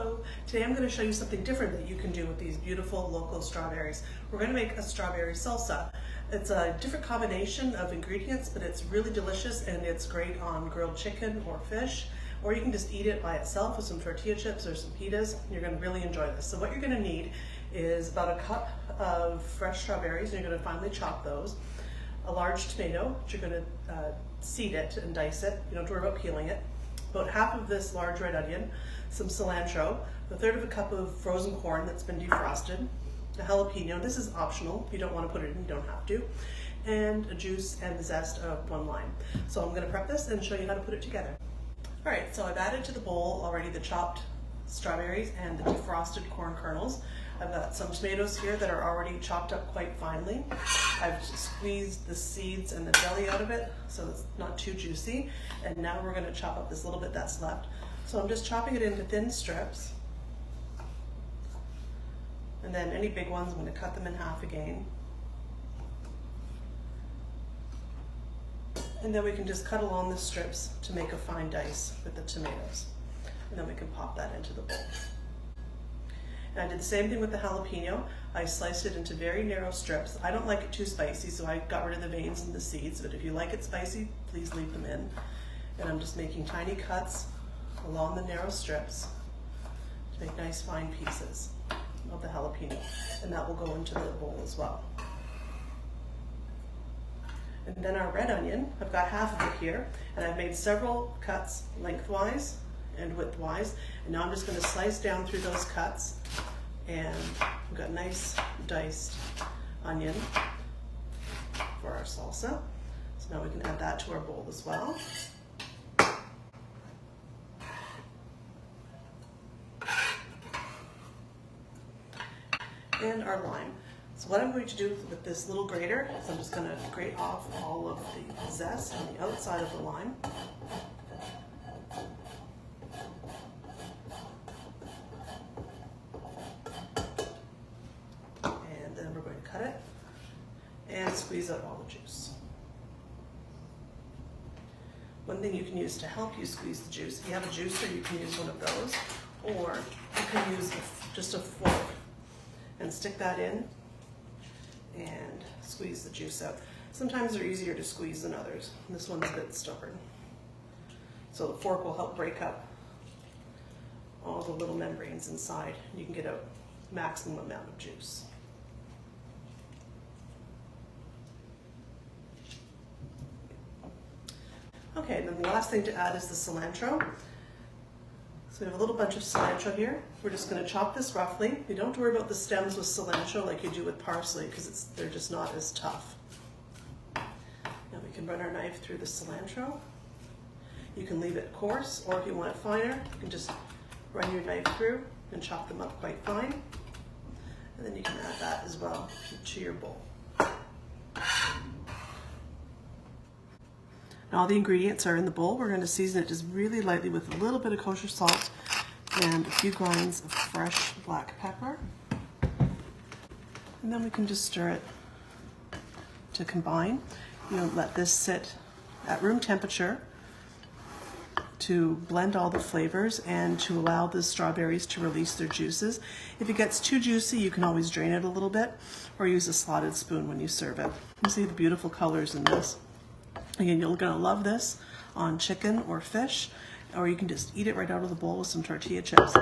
Hello! Today I'm going to show you something different that you can do with these beautiful local strawberries. We're going to make a strawberry salsa. It's a different combination of ingredients, but it's really delicious and it's great on grilled chicken or fish, or you can just eat it by itself with some tortilla chips or some pitas. You're going to really enjoy this. So what you're going to need is about a cup of fresh strawberries, and you're going to finely chop those. A large tomato, which you're going to seed it and dice it. You don't have to worry about peeling it. About half of this large red onion, some cilantro, a third of a cup of frozen corn that's been defrosted, a jalapeno, this is optional, if you don't want to put it in, you don't have to, and a juice and the zest of one lime. So I'm going to prep this and show you how to put it together. Alright, so I've added to the bowl already the chopped strawberries and the defrosted corn kernels. I've got some tomatoes here that are already chopped up quite finely. I've squeezed the seeds and the jelly out of it so it's not too juicy. And now we're going to chop up this little bit that's left. So I'm just chopping it into thin strips. And then any big ones, I'm going to cut them in half again. And then we can just cut along the strips to make a fine dice with the tomatoes. And then we can pop that into the bowl. And I did the same thing with the jalapeno. I sliced it into very narrow strips. I don't like it too spicy, so I got rid of the veins and the seeds, but if you like it spicy, please leave them in. And I'm just making tiny cuts along the narrow strips to make nice fine pieces of the jalapeno. And that will go into the bowl as well. And then our red onion, I've got half of it here, and I've made several cuts lengthwise and widthwise, and now I'm just going to slice down through those cuts, and we've got nice diced onion for our salsa. So now we can add that to our bowl as well. And our lime. So what I'm going to do with this little grater is I'm just going to grate off all of the zest on the outside of the lime. And then we're going to cut it and squeeze out all the juice. One thing you can use to help you squeeze the juice, if you have a juicer, you can use one of those, or you can use just a fork and stick that in and squeeze the juice out. Sometimes they're easier to squeeze than others. This one's a bit stubborn. So the fork will help break up all the little membranes inside. You can get a maximum amount of juice. Okay, then the last thing to add is the cilantro. So we have a little bunch of cilantro here. We're just going to chop this roughly. You don't have to worry about the stems with cilantro like you do with parsley because they're just not as tough. Now we can run our knife through the cilantro. You can leave it coarse, or if you want it finer, you can just run your knife through and chop them up quite fine. And then you can add that as well to your bowl. Now all the ingredients are in the bowl. We're going to season it just really lightly with a little bit of kosher salt and a few grinds of fresh black pepper. And then we can just stir it to combine. You'll let this sit at room temperature to blend all the flavors and to allow the strawberries to release their juices. If it gets too juicy, you can always drain it a little bit or use a slotted spoon when you serve it. You see the beautiful colors in this. Again, you're going to love this on chicken or fish, or you can just eat it right out of the bowl with some tortilla chips.